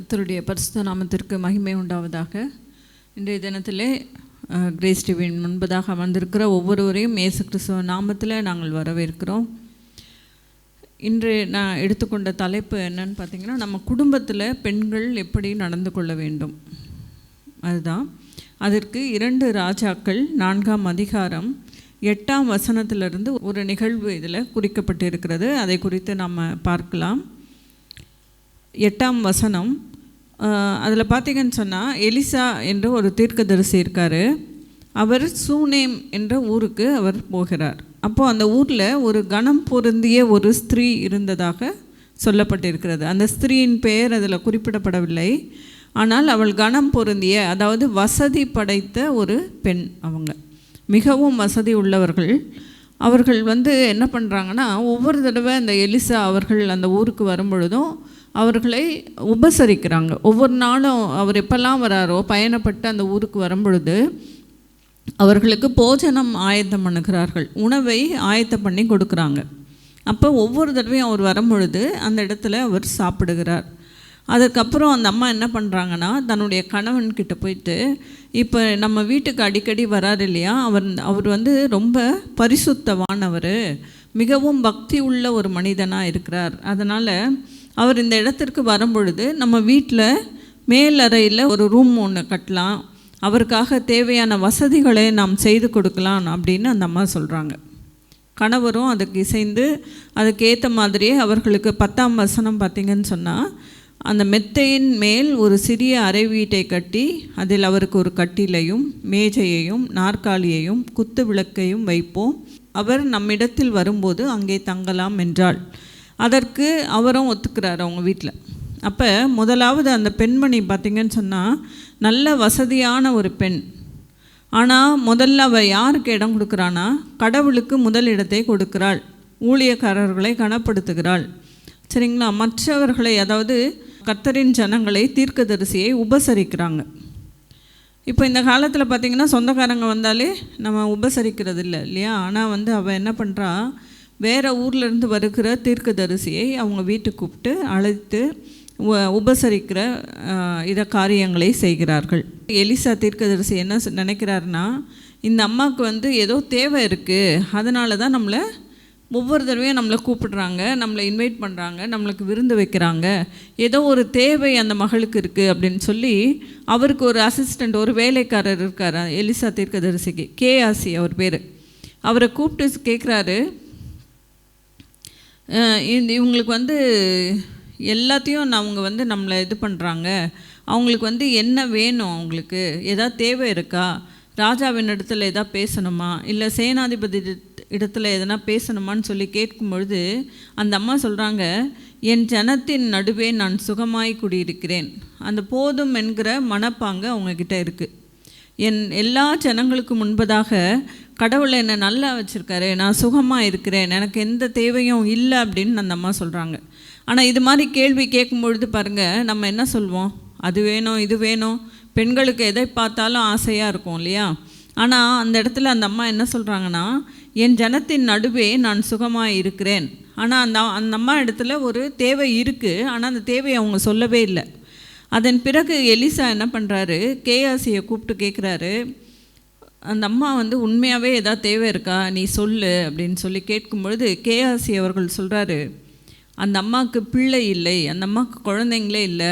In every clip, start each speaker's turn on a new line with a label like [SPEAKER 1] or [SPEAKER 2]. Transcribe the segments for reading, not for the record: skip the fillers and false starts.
[SPEAKER 1] கர்த்தருடைய பரிசுத்த நாமத்திற்கு மகிமை உண்டாவதாக. இன்றைய தினத்திலே கிரேஸ் டிவியின் முன்பதாக அமர்ந்திருக்கிற ஒவ்வொருவரையும் இயேசு கிறிஸ்துவ நாமத்தில் நாங்கள் வரவேற்கிறோம். இன்று நான் எடுத்துக்கொண்ட தலைப்பு என்னன்னு பார்த்தீங்கன்னா, நம்ம குடும்பத்தில் பெண்கள் எப்படி நடந்து கொள்ள வேண்டும், அதுதான். அதற்கு 2 ராஜாக்கள் 4ஆம் அதிகாரம் 8ஆம் வசனத்திலிருந்து ஒரு நிகழ்வு இதில் குறிக்கப்பட்டிருக்கிறது. அதை குறித்து நாம் பார்க்கலாம். 8ஆம் வசனம், அதில் பார்த்தீங்கன்னு சொன்னால், எலிசா என்ற ஒரு தீர்க்கதரிசி இருக்கார். அவர் சூனேம் என்ற ஊருக்கு அவர் போகிறார். அப்போது அந்த ஊரில் ஒரு கணம் பொருந்திய ஒரு ஸ்திரீ இருந்ததாக சொல்லப்பட்டிருக்கிறது. அந்த ஸ்திரீயின் பெயர் அதில் குறிப்பிடப்படவில்லை. ஆனால் அவள் கணம் பொருந்திய, அதாவது வசதி படைத்த ஒரு பெண். அவங்க மிகவும் வசதி உள்ளவர்கள். அவர்கள் என்ன பண்ணுறாங்கன்னா, ஒவ்வொரு தடவை அந்த எலிசா அவர்கள் அந்த ஊருக்கு வரும்பொழுதும் அவர்களை உபசரிக்கிறாங்க. ஒவ்வொரு நாளும் அவர் எப்பெல்லாம் வராரோ, பயணப்பட்டு அந்த ஊருக்கு வரும்பொழுது அவர்களுக்கு போஜனம் ஆயத்தம் பண்ணுகிறார்கள், உணவை ஆயத்தம் பண்ணி கொடுக்குறாங்க. அப்போ ஒவ்வொரு தடவையும் அவர் வரும்பொழுது அந்த இடத்துல அவர் சாப்பிடுகிறார். அதுக்கப்புறம் அந்த அம்மா என்ன பண்ணுறாங்கன்னா, தன்னுடைய கணவன்கிட்ட போயிட்டு, இப்போ நம்ம வீட்டுக்கு அடிக்கடி வராரு இல்லையா, அவர் ரொம்ப பரிசுத்தவானவர், மிகவும் பக்தி உள்ள ஒரு மனிதனாக இருக்கிறார். அதனால் அவர் இந்த இடத்திற்கு வரும்பொழுது நம்ம வீட்டில் மேலறையில் ஒரு ரூம் ஒன்று கட்டலாம், அவருக்காக தேவையான வசதிகளை நாம் செய்து கொடுக்கலாம் அப்படின்னு அந்த அம்மா சொல்கிறாங்க. கணவரும் அதுக்கு இசைந்து அதுக்கேற்ற மாதிரியே அவர்களுக்கு 10ஆம் வசனம் பார்த்திங்கன்னு சொன்னால், அந்த மெத்தையின் மேல் ஒரு சிறிய அறை வீட்டை கட்டி அதில் அவருக்கு ஒரு கட்டிலையும் மேஜையையும் நாற்காலியையும் குத்து விளக்கையும் வைப்போம், அவர் நம்மிடத்தில் வரும்போது அங்கே தங்கலாம் என்றாள். அதற்கு அவரும் ஒத்துக்கிறார் அவங்க வீட்டில். அப்போ முதலாவது அந்த பெண்மணி பார்த்திங்கன்னு சொன்னால், நல்ல வசதியான ஒரு பெண். ஆனால் முதல்ல அவள் யாருக்கு இடம் கொடுக்குறான்னா, கடவுளுக்கு முதல் இடத்தை கொடுக்கிறாள், ஊழியக்காரர்களை கனப்படுத்துகிறாள். சரிங்களா? மற்றவர்களை, அதாவது கர்த்தரின் ஜனங்களை, தீர்க்கதரிசியை உபசரிக்கிறாங்க. இப்போ இந்த காலத்தில் பார்த்திங்கன்னா, சொந்தக்காரங்க வந்தாலே நம்ம உபசரிக்கிறது இல்லை இல்லையா? ஆனால் அவள் என்ன பண்ணுறா, வேறு ஊர்லேருந்து வருகிற தீர்க்கதரிசியை அவங்க வீட்டுக்கு கூப்பிட்டு அழைத்து உபசரிக்கிற காரியங்களை செய்கிறார்கள். எலிசா தீர்க்கதரிசி என்ன நினைக்கிறாருன்னா, இந்த அம்மாவுக்கு ஏதோ தேவை இருக்குது, அதனால தான் நம்மளை ஒவ்வொரு தடவையும் நம்மளை கூப்பிடுறாங்க, நம்மளை இன்வைட் பண்ணுறாங்க, நம்மளுக்கு விருந்து வைக்கிறாங்க, ஏதோ ஒரு தேவை அந்த மகளுக்கு இருக்குது அப்படின்னு சொல்லி அவருக்கு ஒரு அசிஸ்டண்ட், ஒரு வேலைக்காரர் இருக்கார் எலிசா தீர்க்கதரிசிக்கு, கேஆசி அவர் பேர். அவரை கூப்பிட்டு கேட்குறாரு, இவங்களுக்கு எல்லாத்தையும் அவங்க நம்மளை இது பண்ணுறாங்க, அவங்களுக்கு என்ன வேணும், அவங்களுக்கு ஏதாவது தேவை இருக்கா, ராஜாவின் இடத்துல எதாவது பேசணுமா, இல்லை சேனாதிபதி இடத்துல எதனா பேசணுமான்னு சொல்லி கேட்கும்பொழுது அந்த அம்மா சொல்கிறாங்க, என் ஜனத்தின் நடுவே நான் சுகமாய் குடியிருக்கிறேன். அந்த போதும் என்கிற மனப்பாங்க அவங்கக்கிட்ட இருக்குது. என் எல்லா ஜனங்களுக்கு முன்பதாக கடவுளை என்னை நல்லா வச்சுருக்காரு, நான் சுகமாக இருக்கிறேன், எனக்கு எந்த தேவையும் இல்லை அப்படின்னு அந்த அம்மா சொல்கிறாங்க. ஆனால் இது மாதிரி கேள்வி கேட்கும்பொழுது பாருங்கள், நம்ம என்ன சொல்வோம், அது வேணும் இது வேணும். பெண்களுக்கு எதை பார்த்தாலும் ஆசையாக இருக்கும் இல்லையா? ஆனால் அந்த இடத்துல அந்த அம்மா என்ன சொல்கிறாங்கன்னா, என் ஜனத்தின் நடுவே நான் சுகமாக இருக்கிறேன். ஆனால் அந்த அம்மா இடத்துல ஒரு தேவை இருக்குது, ஆனால் அந்த தேவையை அவங்க சொல்லவே இல்லை. அதன் பிறகு எலிசா என்ன பண்ணுறாரு, கேஆசியை கூப்பிட்டு கேட்குறாரு, அந்த அம்மா உண்மையாகவே ஏதாவது தேவை இருக்கா, நீ சொல்லு அப்படின்னு சொல்லி கேட்கும்பொழுது கேஆசி அவர்கள் சொல்கிறாரு, அந்த அம்மாவுக்கு பிள்ளை இல்லை, அந்த அம்மாவுக்கு குழந்தைங்களே இல்லை,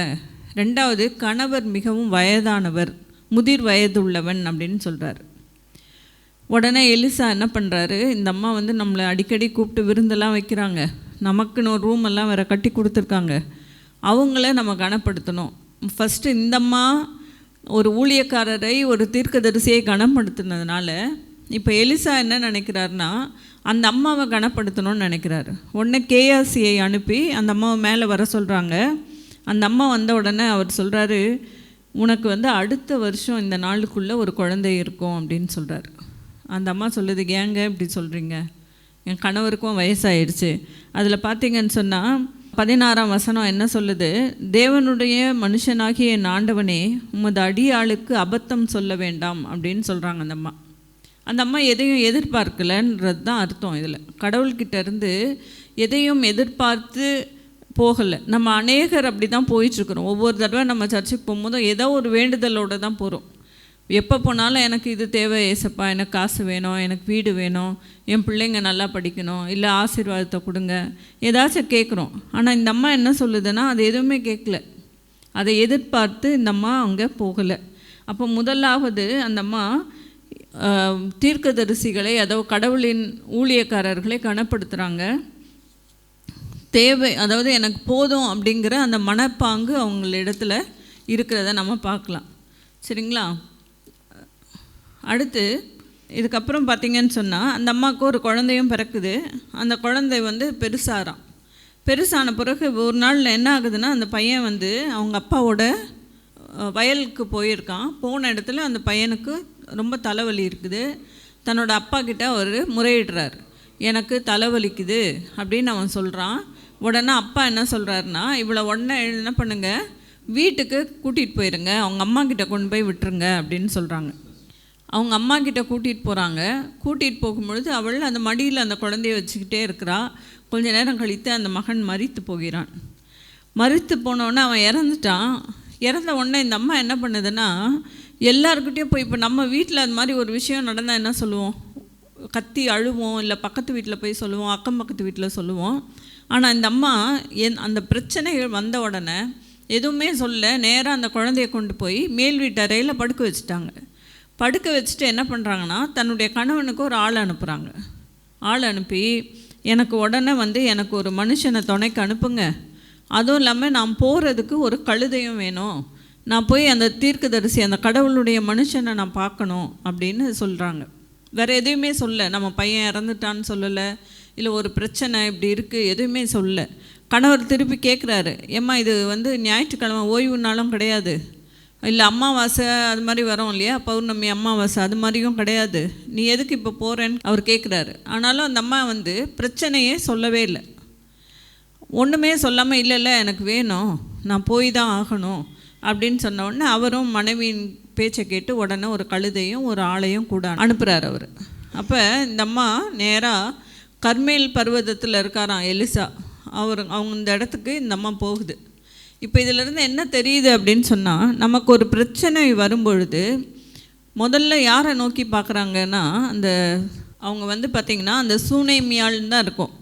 [SPEAKER 1] 2வது கணவர் மிகவும் வயதானவர், முதிர் வயதுள்ளவன் அப்படின்னு சொல்கிறார். உடனே எலிசா என்ன பண்ணுறாரு, இந்த அம்மா நம்மளை அடிக்கடி கூப்பிட்டு விருந்தெல்லாம் வைக்கிறாங்க, நமக்குன்னு ஒரு ரூம் எல்லாம் வேறு கட்டி கொடுத்துருக்காங்க, அவங்கள நம்ம கனப்படுத்தணும். ஃபஸ்ட்டு இந்த அம்மா ஒரு ஊழியக்காரரை, ஒரு தீர்க்கதரிசியை கனப்படுத்தினதுனால இப்போ எலிசா என்ன நினைக்கிறாருன்னா, அந்த அம்மாவை கனப்படுத்தணும்னு நினைக்கிறாரு. உடனே கேஆசியை அனுப்பி அந்த அம்மாவை மேலே வர சொல்கிறாங்க. அந்த அம்மா வந்த உடனே அவர் சொல்கிறாரு, உனக்கு அடுத்த வருஷம் இந்த நாளுக்குள்ளே ஒரு குழந்தை இருக்கும் அப்படின்னு சொல்கிறாரு. அந்த அம்மா சொல்லுது, ஏங்க இப்படி சொல்கிறீங்க, என் கணவருக்கும் வயசாகிடுச்சு. அதில் பார்த்தீங்கன்னு சொன்னால் 16ஆம் வசனம் என்ன சொல்லுது, தேவனுடைய மனுஷனாகிய என் ஆண்டவனே, உமது அடியாளுக்கு அபத்தம் சொல்ல வேண்டாம் அப்படின்னு சொல்கிறாங்க அந்த அம்மா. அந்த அம்மா எதையும் எதிர்பார்க்கலன்றது தான் அர்த்தம். இதில் கடவுள்கிட்ட இருந்து எதையும் எதிர்பார்த்து போகலை. நம்ம அநேகர் அப்படி தான் போயிட்டுருக்குறோம். ஒவ்வொரு தடவை நம்ம சர்ச்சுக்கு போகும்போதும் ஏதோ ஒரு வேண்டுதலோடு தான் போகிறோம். எப்போ போனாலும் எனக்கு இது தேவை ஏசப்பா, எனக்கு காசு வேணும், எனக்கு வீடு வேணும், என் பிள்ளைங்க நல்லா படிக்கணும், இல்லை ஆசீர்வாதத்தை கொடுங்க, ஏதாச்சும் கேட்குறோம். ஆனால் இந்த அம்மா என்ன சொல்லுதுன்னா அது எதுவுமே கேட்கல. அதை எதிர்பார்த்து இந்த அம்மா அங்கே போகலை. அப்போ முதலாவது அந்த அம்மா தீர்க்கதரிசிகளை, அதாவது கடவுளின் ஊழியக்காரர்களை கனப்படுத்துகிறாங்க. தேவை, அதாவது எனக்கு போதும் அப்படிங்கிற அந்த மனப்பாங்கு அவங்களிடத்துல இருக்கிறத நம்ம பார்க்கலாம். சரிங்களா? அடுத்து இதுக்கப்புறம் பார்த்திங்கன்னு சொன்னால் அந்த அம்மாவுக்கு ஒரு குழந்தையும் பிறக்குது. அந்த குழந்தை பெருசாகிறான். பெருசான பிறகு ஒரு நாள் என்ன ஆகுதுன்னா, அந்த பையன் அவங்க அப்பாவோட வயலுக்கு போயிருக்கான். போன இடத்துல அந்த பையனுக்கு ரொம்ப தலைவலி இருக்குது. தன்னோட அப்பா கிட்ட அவர் முறையிடுறார், எனக்கு தலைவலிக்குது அப்படின்னு அவன் சொல்கிறான். உடனே அப்பா என்ன சொல்கிறாருன்னா, இவளை உடனே என்ன பண்ணுங்க, வீட்டுக்கு கூட்டிகிட்டு போயிருங்க, அவங்க அம்மா கிட்ட கொண்டு போய் விட்டுருங்க அப்படின்னு சொல்கிறாங்க. அவங்க அம்மா கிட்ட கூட்டிகிட்டு போகிறாங்க. கூட்டிகிட்டு போகும்பொழுது அவள் அந்த மடியில் அந்த குழந்தைய வச்சுக்கிட்டே இருக்கிறா. கொஞ்ச நேரம் கழித்து அந்த மகன் மரித்து போகிறான். மரித்து போனோடனே அவன் இறந்துட்டான். இறந்த உடனே இந்த அம்மா என்ன பண்ணுதுன்னா, எல்லாருக்கிட்டையும் போய், இப்போ நம்ம வீட்டில் அது மாதிரி ஒரு விஷயம் நடந்தால் என்ன சொல்லுவோம், கத்தி அழுவோம், இல்லை பக்கத்து வீட்டில் போய் சொல்லுவோம், அக்கம் பக்கத்து வீட்டில் சொல்லுவோம். ஆனால் இந்த அம்மா அந்த பிரச்சனைகள் வந்த உடனே எதுவுமே சொல்ல, நேராக அந்த குழந்தைய கொண்டு போய் மேல் வீட்டு அறையில் படுக்க வச்சுட்டாங்க. படுக்க வச்சுட்டு என்ன பண்ணுறாங்கன்னா, தன்னுடைய கணவனுக்கு ஒரு ஆள் அனுப்புகிறாங்க. ஆள் அனுப்பி, எனக்கு உடனே எனக்கு ஒரு மனுஷனை துணைக்கு அனுப்புங்க, அதுவும் இல்லாமல் நான் போகிறதுக்கு ஒரு கழுதையும் வேணும், நான் போய் அந்த தீர்க்கதரிசி அந்த கடவுளுடைய மனுஷனை நான் பார்க்கணும் அப்படின்னு சொல்கிறாங்க. வேறு எதுவுமே சொல்ல, நம்ம பையன் இறந்துட்டான்னு சொல்லலை, இல்லை ஒரு பிரச்சனை இப்படி இருக்குது, எதுவுமே சொல்ல. கணவர் திருப்பி கேட்குறாரு, ஏம்மா இது ஞாயிற்றுக்கிழமை ஓய்வு நாளும் கிடையாது, இல்லை அமாவாசை அது மாதிரி வரோம் இல்லையா, பௌர்ணமி அமாவாசை அது மாதிரியும் கிடையாது, நீ எதுக்கு இப்போ போகிறேன்னு அவர் கேட்குறாரு. ஆனாலும் அந்த அம்மா பிரச்சனையே சொல்லவே இல்லை. ஒன்றுமே சொல்லாமல், இல்லை எனக்கு வேணும், நான் போய் தான் ஆகணும் அப்படின்னு சொன்ன உடனே அவரும் மனைவியின் பேச்சை கேட்டு உடனே ஒரு கழுதையும் ஒரு ஆளையும் கூட அனுப்புகிறார் அவர். அப்போ இந்த அம்மா நேராக கர்மேல் பர்வதத்தில் இருக்காராம் எலிசா, அவங்க இந்த இடத்துக்கு இந்த அம்மா போகுது. இப்போ இதிலிருந்து என்ன தெரியுது அப்படின்னு சொன்னால், நமக்கு ஒரு பிரச்சனை வரும்பொழுது முதல்ல யாரை நோக்கி பார்க்குறாங்கன்னா, அவங்க பார்த்திங்கன்னா அந்த சூனேமியாள்னு தான் இருக்கும்.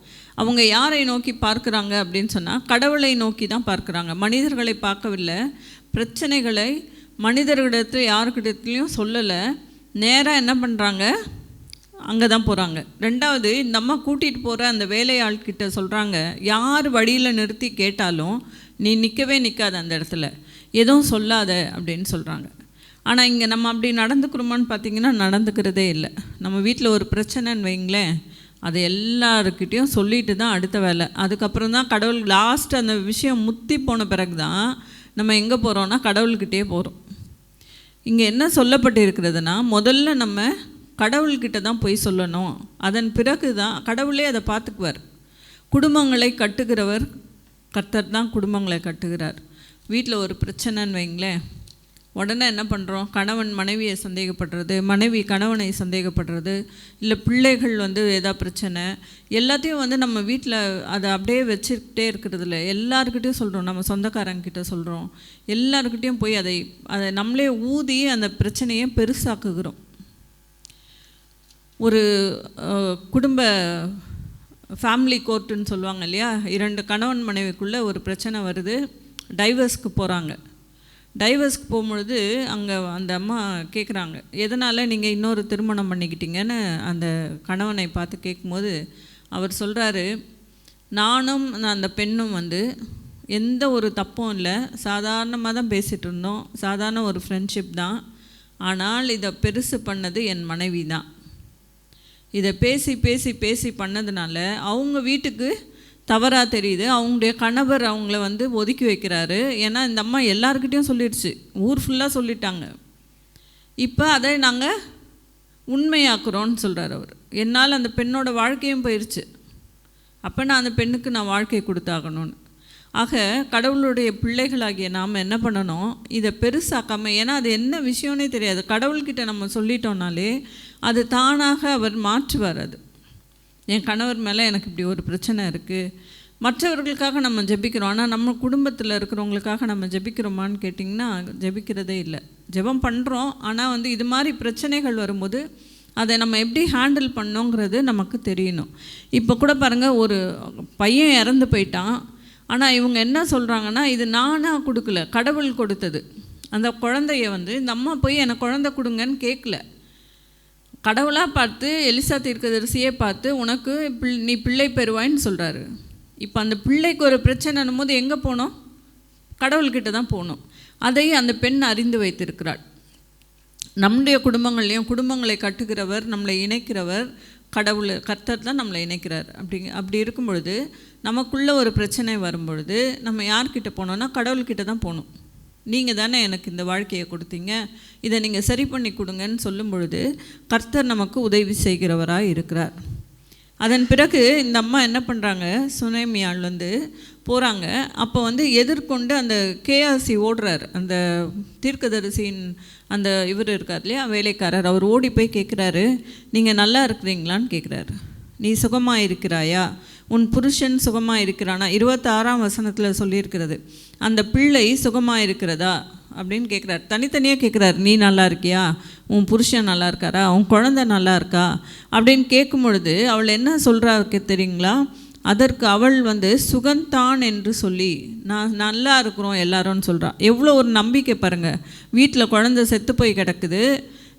[SPEAKER 1] அவங்க யாரை நோக்கி பார்க்குறாங்க அப்படின்னு சொன்னால், கடவுளை நோக்கி தான் பார்க்குறாங்க, மனிதர்களை பார்க்கவில்லை. பிரச்சனைகளை மனிதர்களிடத்தில் யாருக்கிட்டத்துலேயும் சொல்லலை, நேராக என்ன பண்ணுறாங்க, அங்கே தான் போகிறாங்க. ரெண்டாவது, இந்த அம்மா கூட்டிகிட்டு போகிற அந்த வேலையாள்கிட்ட சொல்கிறாங்க, யார் வழியில் நிறுத்தி கேட்டாலும் நீ நிற்கவே நிற்காத, அந்த இடத்துல எதுவும் சொல்லாத அப்படின்னு சொல்கிறாங்க. ஆனால் இங்கே நம்ம அப்படி நடந்துக்கிறோமான்னு பார்த்திங்கன்னா நடந்துக்கிறதே இல்லை. நம்ம வீட்டில் ஒரு பிரச்சனைன்னு வைங்களேன், அதை எல்லாருக்கிட்டேயும் சொல்லிட்டு தான் அடுத்த வேலை. அதுக்கப்புறம் தான் கடவுள் லாஸ்ட் அந்த விஷயம் முத்தி போன பிறகு தான் நம்ம எங்கே போகிறோன்னா கடவுள்கிட்டே போகிறோம். இங்கே என்ன சொல்லப்பட்டு இருக்கிறதுனா, முதல்ல நம்ம கடவுள்கிட்ட தான் போய் சொல்லணும், அதன் பிறகு தான் கடவுளே அதை பார்த்துக்குவார். குடும்பங்களை கட்டுகிறவர் கர்த்தர் தான் குடும்பங்களை கட்டுகிறார். வீட்டில் ஒரு பிரச்சனைன்னு வைங்களேன், உடனே என்ன பண்ணுறோம், கணவன் மனைவியை சந்தேகப்படுறது, மனைவி கணவனை சந்தேகப்படுறது, இல்லை பிள்ளைகள் ஏதாவது பிரச்சனை, எல்லாத்தையும் நம்ம வீட்டில் அதை அப்படியே வச்சுக்கிட்டே இருக்கிறதில்ல, எல்லாருக்கிட்டையும் சொல்கிறோம், நம்ம சொந்தக்காரங்கிட்ட சொல்கிறோம், எல்லாருக்கிட்டையும் போய் அதை நம்மளே ஊதி அந்த பிரச்சனையை பெருசாக்குகிறோம். ஒரு குடும்ப ஃபேமிலி கோர்ட்டுன்னு சொல்லுவாங்க இல்லையா, 2 கணவன் மனைவிக்குள்ளே ஒரு பிரச்சனை வருது, டைவர்ஸ்க்கு போகிறாங்க. டைவர்ஸ்க்கு போகும்பொழுது அங்கே அந்த அம்மா கேட்குறாங்க, எதனால் நீங்கள் இன்னொரு திருமணம் பண்ணிக்கிட்டீங்கன்னு அந்த கணவனை பார்த்து கேட்கும்போது அவர் சொல்கிறாரு, நானும் அந்த பெண்ணும் எந்த ஒரு தப்பும் இல்லை, சாதாரணமாக தான் பேசிகிட்டு இருந்தோம், சாதாரண ஒரு ஃப்ரெண்ட்ஷிப் தான், ஆனால் இதை பெருசு பண்ணது என் மனைவி தான். இதை பேசி பேசி பேசி பண்ணதுனால அவங்க வீட்டுக்கு தவறாக தெரியுது, அவங்களுடைய கணவர் அவங்கள ஒதுக்கி வைக்கிறாரு. ஏன்னா இந்த அம்மா எல்லாருக்கிட்டையும் சொல்லிடுச்சு, ஊர் ஃபுல்லாக சொல்லிட்டாங்க. இப்போ அதை நாங்கள் உண்மையாக்குறோன்னு சொல்கிறார் அவர். என்னால் அந்த பெண்ணோட வாழ்க்கையும் போயிடுச்சு, அப்போ நான் அந்த பெண்ணுக்கு நான் வாழ்க்கை கொடுத்தாகணும்னு. ஆக கடவுளுடைய பிள்ளைகளாகிய நாம் என்ன பண்ணணும், இதை பெருசாக்காமல், ஏன்னா அது என்ன விஷயம்னே தெரியாது, கடவுள்கிட்ட நம்ம சொல்லிட்டோம்னாலே அது தானாக அவர் மாற்றுவார். அது என் கணவர் மேலே எனக்கு இப்படி ஒரு பிரச்சனை இருக்குது, மற்றவர்களுக்காக நம்ம ஜெபிக்கிறோம், ஆனால் நம்ம குடும்பத்தில் இருக்கிறவங்களுக்காக நம்ம ஜெபிக்கிறோமான்னு கேட்டிங்கன்னா ஜெபிக்கிறதே இல்லை. ஜெபம் பண்ணுறோம், ஆனால் இது மாதிரி பிரச்சனைகள் வரும்போது அதை நம்ம எப்படி ஹேண்டில் பண்ணோங்கிறது நமக்கு தெரியணும். இப்போ கூட பாருங்கள், ஒரு பையன் இறந்து போயிட்டான். ஆனால் இவங்க என்ன சொல்கிறாங்கன்னா, இது நானாக கொடுக்கல, கடவுள் கொடுத்தது. அந்த குழந்தைய இந்த அம்மா போய் எனக்கு குழந்தை கொடுங்கன்னு கேட்கல, கடவுளாக பார்த்து எலிசா தீர்க்கதரிசியே பார்த்து உனக்கு நீ பிள்ளை பெறுவாயின்னு சொல்கிறாரு. இப்போ அந்த பிள்ளைக்கு ஒரு பிரச்சனைன்னும் போது எங்கே போனோம்? கடவுள்கிட்ட தான் போகணும். அதை அந்த பெண் அறிந்து வைத்திருக்கிறாள். நம்முடைய குடும்பங்கள்லேயும் குடும்பங்களை கட்டுகிறவர், நம்மளை இணைக்கிறவர் கடவுள், கர்த்தர் தான் நம்மளை இணைக்கிறார். அப்படி இருக்கும் பொழுது நமக்குள்ளே ஒரு பிரச்சனை வரும்பொழுது நம்ம யார்கிட்ட போனோன்னா கடவுள்கிட்ட தான் போகணும். நீங்கள் தானே எனக்கு இந்த வாழ்க்கையை கொடுத்தீங்க, இதை நீங்கள் சரி பண்ணி கொடுங்கன்னு சொல்லும் பொழுது கர்த்தர் நமக்கு உதவி செய்கிறவராக இருக்கிறார். அதன் பிறகு இந்த அம்மா என்ன பண்ணுறாங்க, சுனேமியாள் போகிறாங்க. அப்போ எதிர்கொண்டு அந்த கேஆசி ஓடுறார், அந்த தீர்க்கதரிசியின் அந்த இவர் இருக்கார் இல்லையா, வேலைக்காரர். அவர் ஓடி போய் கேட்குறாரு, நீங்கள் நல்லா இருக்கிறீங்களான்னு கேட்குறாரு. நீ சுகமாக இருக்கிறாயா, உன் புருஷன் சுகமாக இருக்கிறானா? 26ஆம் வசனத்தில் சொல்லியிருக்கிறது. அந்த பிள்ளை சுகமாக இருக்கிறதா அப்படின்னு கேட்குறாரு. தனித்தனியாக கேட்குறாரு. நீ நல்லா இருக்கியா, உன் புருஷன் நல்லா இருக்காரா, உன் குழந்தை நல்லா இருக்கா அப்படின்னு கேட்கும் பொழுது அவள் என்ன சொல்கிறாருக்கு தெரியுங்களா? அதற்கு அவள் சுகந்தான் என்று சொல்லி நான் நல்லா இருக்கிறோம் எல்லாரும்னு சொல்கிறான். எவ்வளோ ஒரு நம்பிக்கை பாருங்கள். வீட்டில் குழந்தை செத்து போய் கிடக்குது,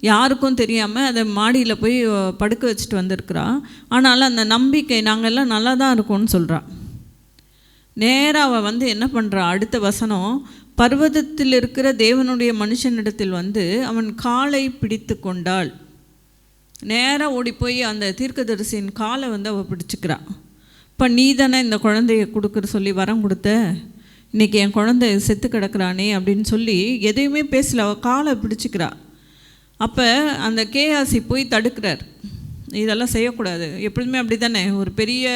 [SPEAKER 1] யாருக்கும் தெரியாமல் அதை மாடியில் போய் படுக்க வச்சுட்டு வந்திருக்கிறா. ஆனாலும் அந்த நம்பிக்கை நாங்கள்லாம் நல்லா தான் இருக்கோம்னு சொல்கிறான். நேராக அவள் என்ன பண்ணுறா, அடுத்த வசனம், பர்வதத்தில் இருக்கிற தேவனுடைய மனுஷனிடத்தில் அவன் காலை பிடித்து கொண்டாள். நேராக ஓடி போய் அந்த தீர்க்கதரிசியின் காலை அவள் பிடிச்சிக்கிறான். இப்போ நீ தானே இந்த குழந்தைய கொடுக்குற சொல்லி வரம் கொடுத்த, இன்றைக்கி என் குழந்தை செத்து கிடக்கிறானே அப்படின்னு சொல்லி எதையுமே பேசல, அவள் காலை பிடிச்சிக்கிறா. அப்போ அந்த கேஆசி போய் தடுக்கிறார், இதெல்லாம் செய்யக்கூடாது. எப்பொழுதுமே அப்படி தானே, ஒரு பெரிய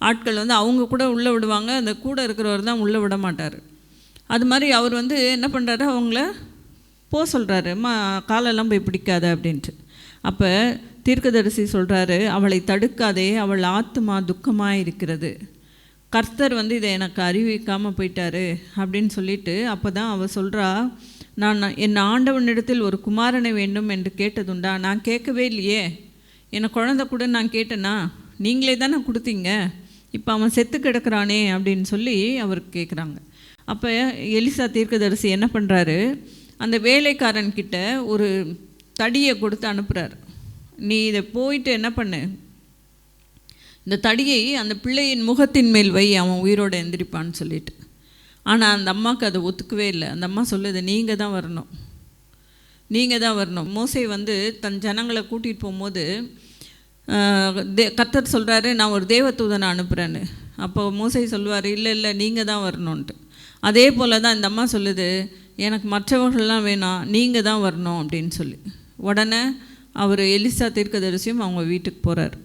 [SPEAKER 1] ஆட்கள் அவங்க கூட உள்ளே விடுவாங்க, அந்த கூட இருக்கிறவர் தான் உள்ளே விட மாட்டார். அது மாதிரி அவர் என்ன பண்ணுறாரு, அவங்கள சொல்கிறாரு, காலெல்லாம் போய் பிடிக்காத அப்படின்ட்டு. அப்போ தீர்க்கதரிசி சொல்கிறாரு, அவளை தடுக்காதே, அவள் ஆத்துமா துக்கமாக இருக்கிறது, கர்த்தர் இதை எனக்கு அறிவிக்காமல் போயிட்டாரு அப்படின்னு சொல்லிட்டு. அப்போ தான் அவள் சொல்கிறா, நான் என் ஆண்டவனிடத்தில் ஒரு குமாரனை வேண்டும் என்று கேட்டதுண்டா? நான் கேட்கவே இல்லையே, என்னை குழந்தை கூட நான் கேட்டேனா? நீங்களே தானே கொடுத்தீங்க, இப்போ அவன் செத்து கிடக்கிறானே அப்படின்னு சொல்லி அவருக்கு கேட்குறாங்க. அப்போ எலிசா தீர்க்கதரிசி என்ன பண்ணுறாரு, அந்த வேலைக்காரன்கிட்ட ஒரு தடியை கொடுத்து அனுப்புகிறார். நீ இதை போயிட்டு என்ன பண்ணு, இந்த தடியை அந்த பிள்ளையின் முகத்தின் மேல் வை, அவன் உயிரோடு எந்திரிப்பான்னு சொல்லிட்டு. ஆனால் அந்த அம்மாவுக்கு அதை ஒத்துக்கவே இல்லை. அந்த அம்மா சொல்லுது, நீங்கள் தான் வரணும், நீங்கள் தான் வரணும். மோசே தன் ஜனங்களை கூட்டிகிட்டு போகும்போது கர்த்தர் சொல்கிறாரு, நான் ஒரு தேவதூதனை அனுப்புகிறேன்னு. அப்போ மோசே சொல்லுவார், இல்லை இல்லை நீங்கள் தான் வரணுன்ட்டு. அதே போல் தான் இந்த அம்மா சொல்லுது, எனக்கு மற்றவர்கள்லாம் வேணாம், நீங்கள் தான் வரணும் அப்படின்னு சொல்லி. உடனே அவர் எலிசா தீர்க்கதரிசியும் அவங்க வீட்டுக்கு போகிறார்.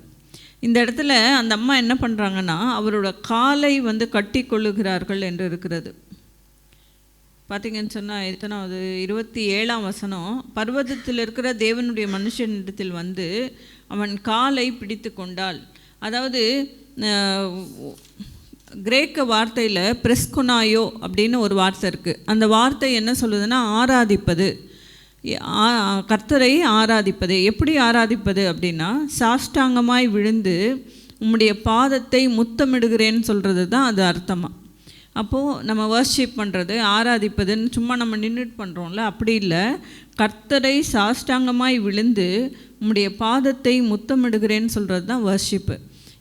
[SPEAKER 1] இந்த இடத்துல அந்த அம்மா என்ன பண்ணுறாங்கன்னா, அவரோட காலை கட்டி கொள்ளுகிறார்கள் என்று இருக்கிறது. பார்த்திங்கன்னு சொன்னால் எத்தனாவது, 27ஆம் வசனம், பர்வதத்தில் இருக்கிற தேவனுடைய மனுஷனிடத்தில் அவன் காலை பிடித்து கொண்டாள். அதாவது கிரேக்க வார்த்தையில் பிரெஸ்குனாயோ அப்படின்னு ஒரு வார்த்தை இருக்குது. அந்த வார்த்தை என்ன சொல்லுதுன்னா, ஆராதிப்பது, கர்த்தரை ஆராதிப்பது. எப்படி ஆராதிப்பது அப்படின்னா, சாஷ்டாங்கமாய் விழுந்து உம்முடைய பாதத்தை முத்தமிடுகிறேன்னு சொல்கிறது தான் அது அர்த்தமாக. அப்போது நம்ம வர்ஷிப் பண்ணுறது, ஆராதிப்பதுன்னு சும்மா நம்ம நின்றுட்டு பண்ணுறோம்ல, அப்படி இல்லை. கர்த்தரை சாஷ்டாங்கமாய் விழுந்து உம்முடைய பாதத்தை முத்தமிடுகிறேன்னு சொல்கிறது தான் வர்ஷிப்பு.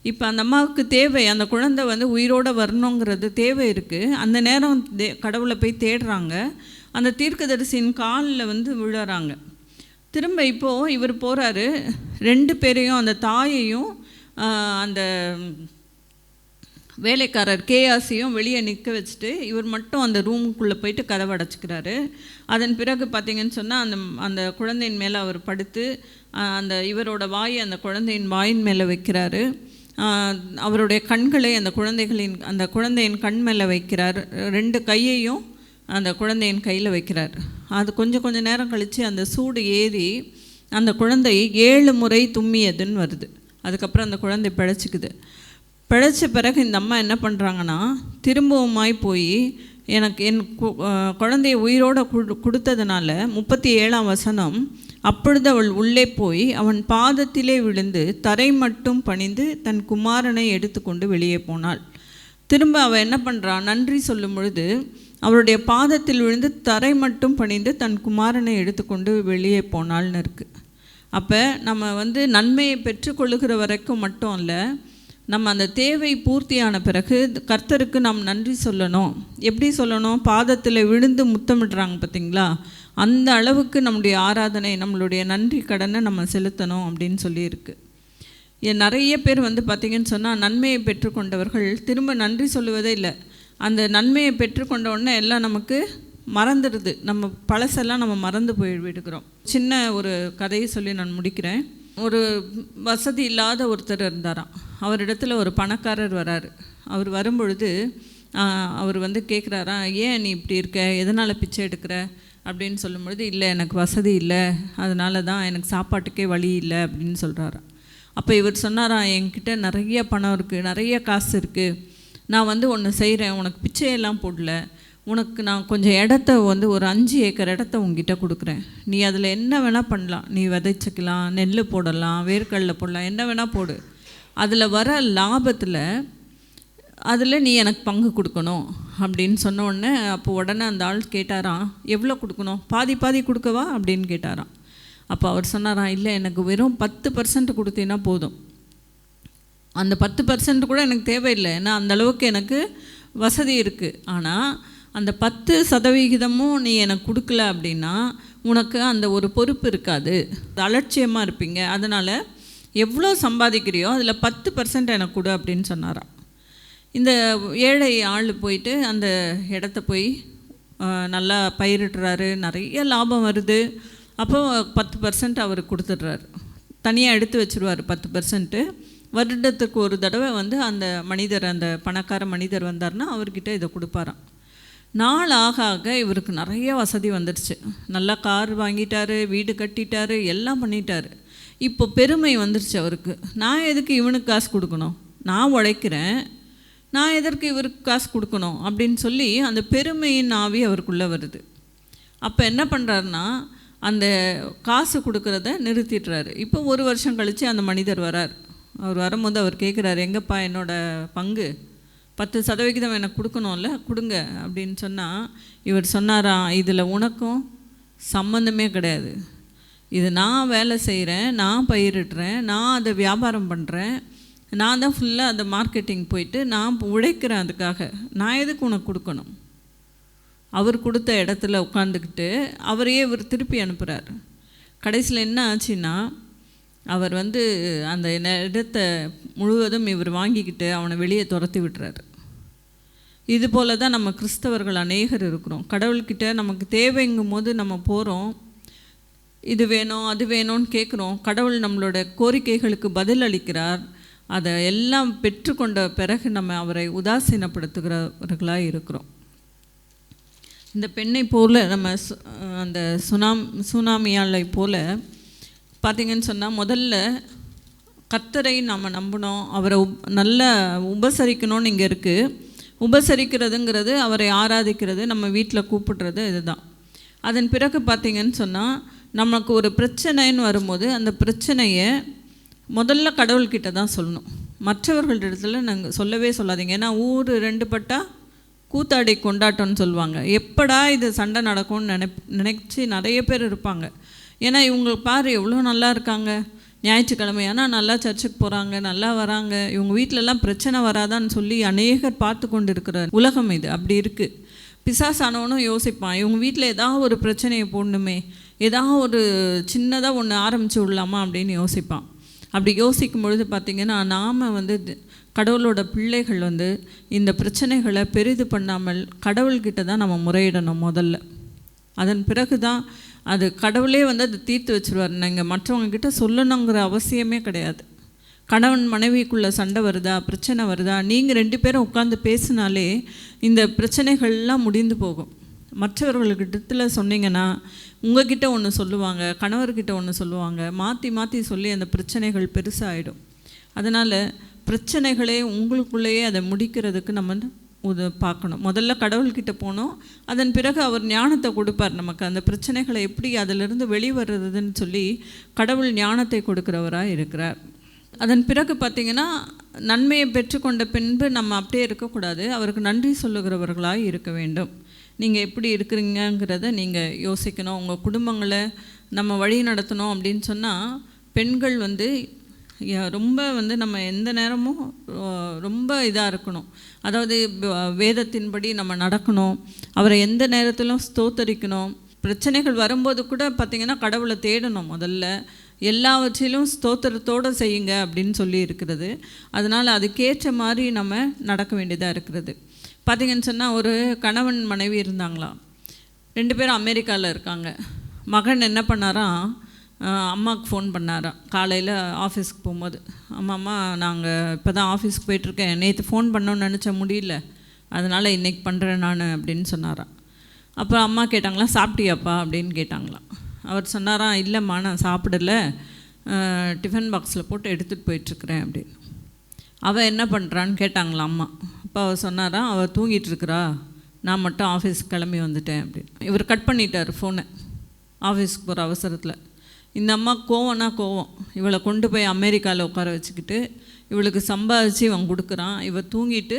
[SPEAKER 1] இப்போ அந்த அம்மாவுக்கு தேவை, அந்த குழந்தை உயிரோடு வரணுங்கிறது தேவை இருக்குது. அந்த நேரம் கடவுளை போய் தேடுறாங்க. அந்த தீர்க்கதரிசியின் காலில் விழுறாங்க. திரும்ப இப்போது இவர் போகிறாரு, 2 பேரையும், அந்த தாயையும் அந்த வேலைக்காரர் கேஆசியும் வெளியே நிற்க வச்சுட்டு இவர் மட்டும் அந்த ரூமுக்குள்ளே போயிட்டு கதவை அடைச்சிக்கிறாரு. அதன் பிறகு பார்த்திங்கன்னு சொன்னால் அந்த குழந்தையின் மேலே அவர் படுத்து அந்த இவரோட வாயை அந்த குழந்தையின் வாயின் மேலே வைக்கிறாரு. அவருடைய கண்களை அந்த குழந்தையின் கண் மேலே வைக்கிறார். 2 கையையும் அந்த குழந்தையின் கையில் வைக்கிறார். அது கொஞ்சம் நேரம் கழித்து அந்த சூடு ஏறி அந்த குழந்தை 7 முறை தும்மியதுன்னு வருது. அதுக்கப்புறம் அந்த குழந்தை பிழைச்சிக்குது. பிழைச்ச பிறகு இந்த அம்மா என்ன பண்ணுறாங்கன்னா, திரும்பவுமாய் போய் எனக்கு என் குழந்தைய உயிரோடு கொடுத்ததுனால 37ஆம் வசனம், அப்பொழுது அவள் உள்ளே போய் அவன் பாதத்திலே விழுந்து தரை மட்டும் பணிந்து தன் குமாரனை எடுத்துக்கொண்டு வெளியே போனாள். திரும்ப அவள் என்ன பண்ணுறான், நன்றி சொல்லும் பொழுது அவருடைய பாதத்தில் விழுந்து தரை மட்டும் பணிந்து தன் குமாரனை எடுத்துக்கொண்டு வெளியே போனாள்னு இருக்குது. அப்போ நம்ம நன்மையை பெற்றுக்கொள்ளுகிற வரைக்கும் மட்டும் இல்லை, நம்ம அந்த தேவை பூர்த்தியான பிறகு கர்த்தருக்கு நாம் நன்றி சொல்லணும். எப்படி சொல்லணும்? பாதத்தில் விழுந்து முத்தமிடுறாங்க பார்த்திங்களா, அந்த அளவுக்கு நம்முடைய ஆராதனை, நம்மளுடைய நன்றி கடனை நம்ம செலுத்தணும் அப்படின்னு சொல்லியிருக்கு. நிறைய பேர் பார்த்திங்கன்னு சொன்னால், நன்மையை பெற்றுக்கொண்டவர்கள் திரும்ப நன்றி சொல்லுவதே இல்லை. அந்த நன்மையை பெற்றுக்கொண்ட உடனே எல்லாம் நமக்கு மறந்துடுது, நம்ம பழசெல்லாம் நம்ம மறந்து போய்விடுக்கிறோம். சின்ன ஒரு கதையை சொல்லி நான் முடிக்கிறேன். ஒரு வசதி இல்லாத ஒருத்தர் இருந்தாராம். அவரிடத்துல ஒரு பணக்காரர் வராரு. அவர் வரும்பொழுது அவர் கேட்குறாராம், ஏன் நீ இப்படி இருக்க, எதனால் பிச்சை எடுக்கிற அப்படின்னு சொல்லும்பொழுது, இல்லை எனக்கு வசதி இல்லை, அதனால தான் எனக்கு சாப்பாட்டுக்கே வழி இல்லை அப்படின்னு சொல்கிறாராம். அப்போ இவர் சொன்னாராம், என்கிட்ட நிறைய பணம் இருக்குது, நிறைய காசு இருக்குது, நான் ஒன்று செய்கிறேன், உனக்கு பிச்சையெல்லாம் போடல, உனக்கு நான் கொஞ்சம் இடத்த ஒரு 5 ஏக்கர் இடத்த உங்ககிட்ட கொடுக்குறேன், நீ அதில் என்ன வேணால் பண்ணலாம், நீ விதைச்சிக்கலாம், நெல் போடலாம், வேர்க்கடலை போடலாம், என்ன வேணால் போடு, அதில் வர லாபத்தில் அதில் நீ எனக்கு பங்கு கொடுக்கணும் அப்படின்னு சொன்ன உடனே, அப்போ உடனே அந்த ஆள் கேட்டாராம், எவ்வளோ கொடுக்கணும், பாதி பாதி கொடுக்கவா அப்படின்னு கேட்டாராம். அப்போ அவர் சொன்னாராம், இல்லை எனக்கு வெறும் 10% கொடுத்தீங்கன்னா போதும், அந்த 10% கூட எனக்கு தேவையில்லை, ஏன்னா அந்தளவுக்கு எனக்கு வசதி இருக்குது, ஆனால் அந்த 10% நீ எனக்கு கொடுக்கல அப்படின்னா உனக்கு அந்த ஒரு பொறுப்பு இருக்காது, அலட்சியமாக இருப்பீங்க, அதனால் எவ்வளோ சம்பாதிக்கிறியோ அதில் 10% எனக்கு கொடு அப்படின்னு சொன்னாராம். இந்த ஏழை ஆள் போயிட்டு அந்த இடத்த போய் நல்லா பயிரிடுறாரு, நிறைய லாபம் வருது. அப்போ 10% அவருக்கு கொடுத்துட்றாரு, தனியாக எடுத்து வச்சுருவார் 10%. வருடத்துக்கு ஒரு தடவை அந்த மனிதர், அந்த பணக்கார மனிதர் வந்தார்னா அவர்கிட்ட இதை கொடுப்பாராம். நாள் ஆக ஆக இவருக்கு நிறைய வசதி வந்துடுச்சு, நல்லா கார் வாங்கிட்டாரு, வீடு கட்டிட்டாரு, எல்லாம் பண்ணிட்டாரு. இப்போ பெருமை வந்துடுச்சு அவருக்கு, நான் எதுக்கு இவனுக்கு காசு கொடுக்கணும், நான் உழைக்கிறேன், நான் எதற்கு இவருக்கு காசு கொடுக்கணும் அப்படின்னு சொல்லி அந்த பெருமையின் ஆவி அவருக்குள்ளே வருது. அப்போ என்ன பண்ணுறாருன்னா, அந்த காசு கொடுக்குறத நிறுத்திடுறாரு. இப்போ 1 வருஷம் கழித்து அந்த மனிதர் வரார். அவர் வரும்போது அவர் கேட்குறாரு, எங்கப்பா என்னோடய பங்கு 10% எனக்கு கொடுக்கணும்ல, கொடுங்க அப்படின்னு சொன்னால், இவர் சொன்னாராம், இதில் உனக்கும் சம்மந்தமே கிடையாது, இது நான் வேலை செய்கிறேன், நான் பயிரிடுறேன், நான் அதை வியாபாரம் பண்ணுறேன், நான் தான் ஃபுல்லாக அந்த மார்க்கெட்டிங் போயிட்டு நான் உழைக்கிறேன், அதுக்காக நான் எதுக்கு உனக்கு கொடுக்கணும். அவர் கொடுத்த இடத்துல உட்காந்துக்கிட்டு அவரையே இவர் திருப்பி அனுப்புகிறார். கடைசியில் என்ன ஆச்சுன்னா, அவர் அந்த இடத்த முழுவதும் இவர் வாங்கிக்கிட்டு அவனை வெளியே துரத்தி விட்டுறாரு. இது போல தான் நம்ம கிறிஸ்தவர்கள் அநேகர் இருக்கிறோம். கடவுள்கிட்ட நமக்கு தேவைங்கும் போது நம்ம போகிறோம், இது வேணும் அது வேணும்னு கேட்குறோம், கடவுள் நம்மளோட கோரிக்கைகளுக்கு பதில் அளிக்கிறார். அதை எல்லாம் பெற்றுக்கொண்ட பிறகு நம்ம அவரை உதாசீனப்படுத்துகிறவர்களாக இருக்கிறோம். இந்த பெண்ணை போல் நம்ம அந்த சுனாமியாலை போல் பார்த்திங்கன்னு சொன்னால், முதல்ல கர்த்தரை நம்ம நம்பணும், அவரை நல்லா உபசரிக்கணும்னு இங்கே இருக்குது. உபசரிக்கிறதுங்கிறது அவரை ஆராதிக்கிறது, நம்ம வீட்டில் கூப்பிடுறது, இதுதான். அதன் பிறகு பார்த்திங்கன்னு சொன்னால், நமக்கு ஒரு பிரச்சனைன்னு வரும்போது அந்த பிரச்சனையை முதல்ல கடவுள்கிட்ட தான் சொல்லணும், மற்றவர்களிடத்துல நாங்கள் சொல்லவே சொல்லாதீங்க. ஏன்னா ஊர் 2 பட்டா கூத்தாடி கொண்டாட்டம்னு சொல்லுவாங்க. எப்படா இது சண்டை நடக்கும்னு நினைச்சி நிறைய பேர் இருப்பாங்க. ஏன்னா இவங்க பாரு எவ்வளோ நல்லா இருக்காங்க, ஞாயிற்றுக்கிழமை ஆனால் நல்லா சர்ச்சுக்கு போகிறாங்க, நல்லா வராங்க, இவங்க வீட்டிலலாம் பிரச்சனை வராதான்னு சொல்லி அநேகர் பார்த்து கொண்டு இருக்கிற உலகம் இது. அப்படி இருக்குது. பிசாசானவனும் யோசிப்பான், இவங்க வீட்டில் ஏதாவது ஒரு பிரச்சனையை போடணுமே, ஏதாவது ஒரு சின்னதாக ஒன்று ஆரம்பித்து விடலாமா அப்படின்னு யோசிப்பான். அப்படி யோசிக்கும் பொழுது பார்த்திங்கன்னா, நாம் கடவுளோட பிள்ளைகள் இந்த பிரச்சனைகளை பெரிது பண்ணாமல் கடவுள்கிட்ட தான் நம்ம முறையிடணும் முதல்ல. அதன் பிறகு தான் அது கடவுளே அது தீர்த்து வச்சுருவார். நீங்கள் மற்றவங்கக்கிட்ட சொல்லணுங்கிற அவசியமே கிடையாது. கணவன் மனைவிக்குள்ளே சண்டை வருதா, பிரச்சனை வருதா, நீங்கள் 2 பேரும் உட்காந்து பேசினாலே இந்த பிரச்சனைகள்லாம் முடிந்து போகும். மற்றவர்களுக்கிட்ட சொன்னீங்கன்னா உங்ககிட்ட ஒன்று சொல்லுவாங்க, கணவர்கிட்ட ஒன்று சொல்லுவாங்க, மாற்றி மாற்றி சொல்லி அந்த பிரச்சனைகள் பெருசாகிடும். அதனால் பிரச்சனைகளே உங்களுக்குள்ளேயே அதை முடிக்கிறதுக்கு நம்ம பார்க்கணும். முதல்ல கடவுள்கிட்ட போனோம், அதன் பிறகு அவர் ஞானத்தை கொடுப்பார் நமக்கு. அந்த பிரச்சனைகளை எப்படி அதிலிருந்து வெளிவருதுன்னு சொல்லி கடவுள் ஞானத்தை கொடுக்குறவராக இருக்கிறார். அதன் பிறகு பார்த்திங்கன்னா நன்மையை பெற்றுக்கொண்ட பின்பு நம்ம அப்படியே இருக்கக்கூடாது, அவருக்கு நன்றி சொல்லுகிறவர்களாக இருக்க வேண்டும். நீங்கள் எப்படி இருக்கிறீங்கிறத நீங்கள் யோசிக்கணும். உங்கள் குடும்பங்களை நம்ம வழி நடத்தணும் அப்படின்னு சொன்னால் பெண்கள் ரொம்ப நம்ம எந்த நேரமும் ரொம்ப இதாக இருக்கணும். அதாவது வேதத்தின்படி நம்ம நடக்கணும், அவரை எந்த நேரத்திலும் ஸ்தோத்தரிக்கணும். பிரச்சனைகள் வரும்போது கூட பார்த்திங்கன்னா கடவுளை தேடணும். முதல்ல எல்லாவற்றிலும் ஸ்தோத்திரத்தோடு செய்யுங்க அப்படின்னு சொல்லி இருக்கிறது. அதனால் அதுக்கேற்ற மாதிரி நம்ம நடக்க வேண்டியதாக இருக்கிறது. பார்த்திங்கன்னு சொன்னால் ஒரு கணவன் மனைவி இருந்தாங்களாம், 2 பேரும் அமெரிக்காவில் இருக்காங்க. மகன் என்ன பண்ணாராம், அம்மாவுக்கு ஃபோன் பண்ணாராம் காலையில் ஆஃபீஸ்க்கு போகும்போது. அம்மா நாங்கள் இப்போ தான் ஆஃபீஸ்க்கு போயிட்டுருக்கேன், நேற்று ஃபோன் பண்ணோன்னு நினச்ச முடியல, அதனால் இன்றைக்கி பண்ணுறேன் நான் அப்படின்னு சொன்னாராம். அப்புறம் அம்மா கேட்டாங்களாம், சாப்பிட்டியாப்பா அப்படின்னு கேட்டாங்களாம். அவர் சொன்னாராம், இல்லைம்மா நான் சாப்பிடலை, டிஃபன் பாக்ஸில் போட்டு எடுத்துகிட்டு போயிட்டுருக்குறேன் அப்படின்னு. அவள் என்ன பண்ணுறான்னு கேட்டாங்களாம் அம்மா. அப்போ அவள் சொன்னாராம், அவள் தூங்கிட்டுருக்குறா, நான் மட்டும் ஆஃபீஸுக்கு கிளம்பி வந்துட்டேன் அப்படின்னு. இவர் கட் பண்ணிட்டார் ஃபோனை ஆஃபீஸுக்கு போகிற அவசரத்தில். இந்த அம்மா கோவம்னா கோவம், இவளை கொண்டு போய் அமெரிக்காவில் உட்கார வச்சுக்கிட்டு இவளுக்கு சம்பாதிச்சு இவன் கொடுக்குறான், இவள் தூங்கிட்டு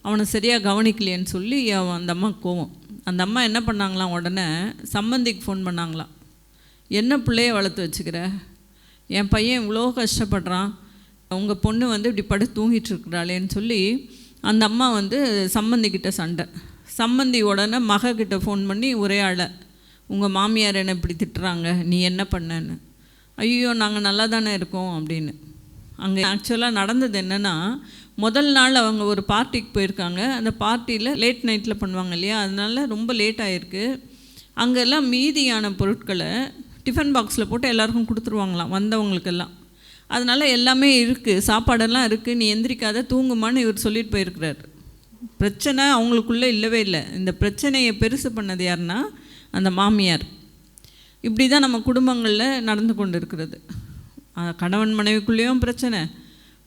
[SPEAKER 1] அவனை சரியாக கவனிக்கலையேன்னு சொல்லி அந்த அம்மா கோவம். அந்த அம்மா என்ன பண்ணாங்களாம், உடனே சம்பந்திக்கு ஃபோன் பண்ணாங்களாம். என்ன பிள்ளைய வளர்த்து வச்சுக்கிற, என் பையன் இவ்வளோ கஷ்டப்படுறான், உங்கள் பொண்ணு இப்படி படுத்து தூங்கிட்டு இருக்கிறாளேன்னு சொல்லி அந்த அம்மா சம்பந்திக்கிட்ட சண்டை. சம்பந்தி உடனே மகக்கிட்ட ஃபோன் பண்ணி ஒரே உங்கள் மாமியார் என்ன இப்படி திட்டுறாங்க, நீ என்ன பண்ணன்னு. ஐயோ நாங்கள் நல்லா தானே இருக்கோம் அப்படின்னு. அங்கே ஆக்சுவலாக நடந்தது என்னென்னா, முதல் நாள் அவங்க ஒரு பார்ட்டிக்கு போயிருக்காங்க. அந்த பார்ட்டியில் லேட் நைட்டில் பண்ணுவாங்க இல்லையா, அதனால ரொம்ப லேட் ஆகிருக்கு. அங்கெல்லாம் மீதியான பொருட்களை டிஃபன் பாக்ஸில் போட்டு எல்லாருக்கும் கொடுத்துருவாங்களாம் வந்தவங்களுக்கெல்லாம். அதனால் எல்லாமே இருக்குது, சாப்பாடெல்லாம் இருக்குது, நீ எந்திரிக்காத தூங்குமான்னு இவர் சொல்லிட்டு போயிருக்கிறார். பிரச்சனை அவங்களுக்குள்ளே இல்லவே இல்லை. இந்த பிரச்சனையை பெருசு பண்ணது யாருன்னா அந்த மாமியார். இப்படி தான் நம்ம குடும்பங்களில் நடந்து கொண்டு இருக்கிறது. கணவன் மனைவிக்குள்ளேயும் பிரச்சனை,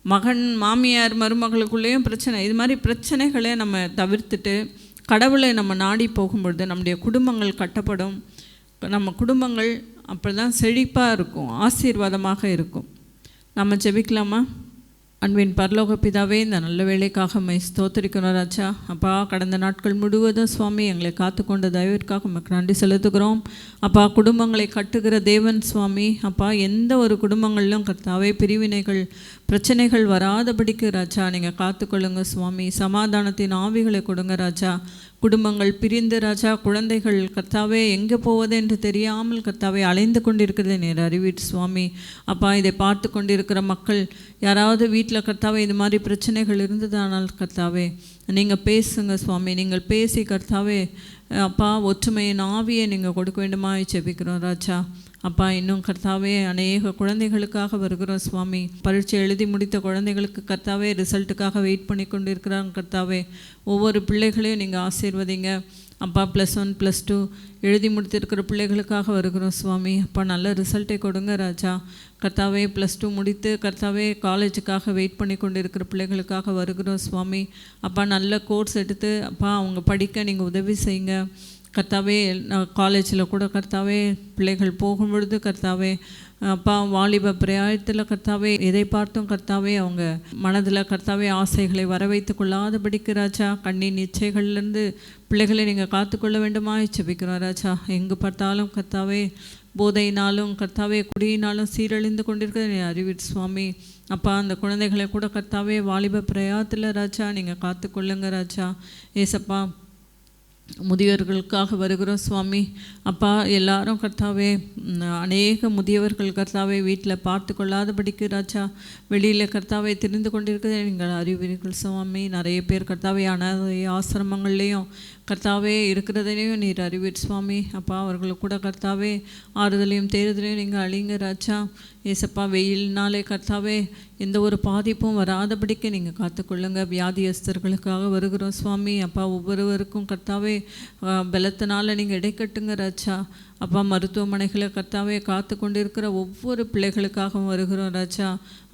[SPEAKER 1] மகன் மாமியார் மருமகளுக்குள்ளேயும் பிரச்சனை. இது மாதிரி பிரச்சனைகளை நம்ம தவிர்த்துட்டு கடவுளை நம்ம நாடி போகும்பொழுது நம்முடைய குடும்பங்கள் கட்டப்படும். நம்ம குடும்பங்கள் அப்படி தான் செழிப்பாக இருக்கும், ஆசீர்வாதமாக இருக்கும். நம்ம ஜெபிக்கலாமா? அன்பின் பரலோக பிதாவே, இந்த நல்ல வேலைக்காக ஸ்தோத்திரிக்கிறோம் ராஜா. அப்பா, கடந்த நாட்கள் முழுவதும் சுவாமி எங்களை காத்துக்கொண்ட தயவிற்காக உமக்கு நன்றி செலுத்துகிறோம். அப்பா, குடும்பங்களை கட்டுகிற தேவன் சுவாமி. அப்பா, எந்த ஒரு குடும்பங்களிலும் கர்த்தாவே பிரிவினைகள் பிரச்சனைகள் வராதபடிக்கு ராஜா நீங்கள் காத்துக்கொள்ளுங்க சுவாமி. சமாதானத்தின் ஆவிகளை கொடுங்க ராஜா. குடும்பங்கள் பிரிந்து ராஜா, குழந்தைகள் கர்த்தாவே எங்கே போவது என்று தெரியாமல் கர்த்தாவே அலைந்து கொண்டிருக்கிறதை நீர் அறிவிட்டு சுவாமி. அப்பா, இதை பார்த்து கொண்டிருக்கிற மக்கள் யாராவது வீட்டில் கர்த்தாவே இது மாதிரி பிரச்சனைகள் இருந்ததானால் கர்த்தாவே நீங்கள் பேசுங்க சுவாமி. நீங்கள் பேசி கர்த்தாவே அப்பா ஒற்றுமையின் ஆவியை நீங்கள் கொடுக்க வேண்டுமா ஜெபிக்கிறோம் ராஜா. அப்பா, இன்னும் கர்த்தாவே அநேக குழந்தைகளுக்காக வருகிறோம் சுவாமி. பரீட்சை எழுதி முடித்த குழந்தைகளுக்கு கர்த்தாவே ரிசல்ட்டுக்காக வெயிட் பண்ணி கொண்டு இருக்கிறாங்க கர்த்தாவே. ஒவ்வொரு பிள்ளைகளையும் நீங்கள் ஆசீர்வதிங்க அப்பா. +1 +2 எழுதி முடித்திருக்கிற பிள்ளைகளுக்காக வருகிறோம் சுவாமி. அப்பா, நல்ல ரிசல்ட்டை கொடுங்க ராஜா. கர்த்தாவே +2 முடித்து கர்த்தாவே காலேஜுக்காக வெயிட் பண்ணி கொண்டு இருக்கிற பிள்ளைகளுக்காக வருகிறோம் சுவாமி. அப்பா, நல்ல கோர்ஸ் எடுத்து அப்பா அவங்க படிக்க நீங்கள் உதவி செய்யுங்க கர்த்தாவே. காலேஜில் கூட கர்த்தாவே பிள்ளைகள் போகும் பொழுது கர்த்தாவே அப்பா வாலிப பிரயாயத்தில் கர்த்தாவே எதை பார்த்தும் கர்த்தாவே அவங்க மனதில் கர்த்தாவே ஆசைகளை வரவைத்து கொள்ளாதபடிக்கு ராஜா, கண்ணின் இச்சைகள்லேருந்து பிள்ளைகளை நீங்கள் காத்துக்கொள்ள வேண்டுமா ஜெபிக்கிறோம் ராஜா. எங்கு பார்த்தாலும் கர்த்தாவே போதையினாலும் கர்த்தாவே குடியினாலும் சீரழிந்து கொண்டிருக்கிறத நீ அறிவிட்டு சுவாமி. அப்பா, அந்த குழந்தைகளை கூட கர்த்தாவே வாலிப பிரயாயத்தில் ராஜா நீங்கள் காத்துக்கொள்ளுங்க ராஜா. ஏசப்பா, முதியோர்களுக்காக வருகிறோம் சுவாமி. அப்பா, எல்லாரும் கர்த்தாவே அநேக முதியவர்கள் கர்த்தாவே வீட்டில் பார்த்து கொள்ளாதபடிக்கு ராஜா வெளியில் கர்த்தாவே தெரிந்து கொண்டிருக்கிறத நீங்கள் அறிவீர்கள் சுவாமி. நிறைய பேர் கர்த்தாவே அனாதை ஆசிரமங்கள்லேயும் கர்த்தாவே இருக்கிறதையும் நீர் அறிவீர் சுவாமி. அப்பா, அவர்களுக்கு கூட கர்த்தாவே ஆறுதலையும் தேறுதலையும் நீங்கள் அழிங்க ராஜா. ஏசப்பா, வெயில்னாலே கர்த்தாவே எந்த ஒரு பாதிப்பும் வராதபடிக்கு நீங்கள் காத்துக்கொள்ளுங்க. வியாதியஸ்தர்களுக்காக வருகிறோம் சுவாமி. அப்பா, ஒவ்வொருவருக்கும் கர்த்தாவே பலத்தினால நீங்கள் இடைக்கட்டுங்க ராஜா. அப்பா, மருத்துவமனைகளை கர்த்தாவே காத்து கொண்டிருக்கிற ஒவ்வொரு பிள்ளைகளுக்காகவும் வருகிறோம் ராஜா.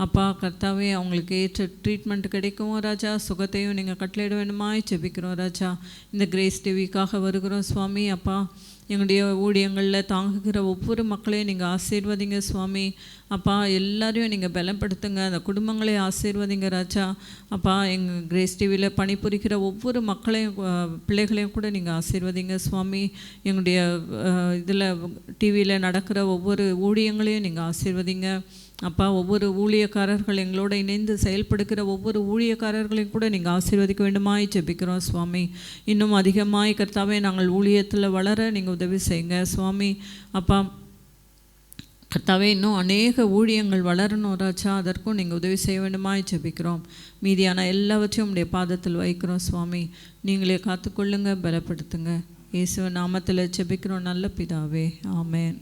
[SPEAKER 1] அப்பா கர்த்தாவே, அவங்களுக்கு ஏற்ற ட்ரீட்மெண்ட் கிடைக்கவும் ராஜா, சுகத்தையும் நீங்கள் கட்டளையிட வேண்டுமாய் ஜெபிக்கிறோம் ராஜா. இந்த கிரேஸ் டிவிக்காக வருகிறோம் சுவாமி. அப்பா, எங்களுடைய ஊழியங்களில் தாங்குகிற ஒவ்வொரு மக்களையும் நீங்கள் ஆசீர்வதிங்க சுவாமி. அப்பா, எல்லாரையும் நீங்கள் பலப்படுத்துங்க. அந்த குடும்பங்களை ஆசீர்வதிங்க ராஜா. அப்பா, எங்கள் கிரேஸ் டிவியில் பணிபுரிகிற ஒவ்வொரு மக்களையும் பிள்ளைகளையும் கூட நீங்கள் ஆசீர்வதிங்க சுவாமி. எங்களுடைய இதில் டிவியில் நடக்கிற ஒவ்வொரு ஊழியங்களையும் நீங்கள் ஆசீர்வதிங்க அப்பா. ஒவ்வொரு ஊழியக்காரர்கள் எங்களோட இணைந்து செயல்படுகிற ஒவ்வொரு ஊழியக்காரர்களையும் கூட நீங்கள் ஆசீர்வதிக்க வேண்டுமாய் ஜெபிக்கிறோம் சுவாமி. இன்னும் அதிகமாய் கர்த்தாவே நாங்கள் ஊழியத்தில் வளர நீங்கள் உதவி செய்யுங்க சுவாமி. அப்பா கர்த்தாவே, இன்னும் அநேக ஊழியங்கள் வளரணும் ராஜா, அதற்கும் நீங்கள் உதவி செய்ய வேண்டுமாய் ஜெபிக்கிறோம். மீதியான எல்லாவற்றையும் உடைய பாதத்தில் வைக்கிறோம் சுவாமி. நீங்களே காத்துக்கொள்ளுங்க, பலப்படுத்துங்க. இயேசுவின் நாமத்தில் ஜெபிக்கிறோம் நல்ல பிதாவே, ஆமென்.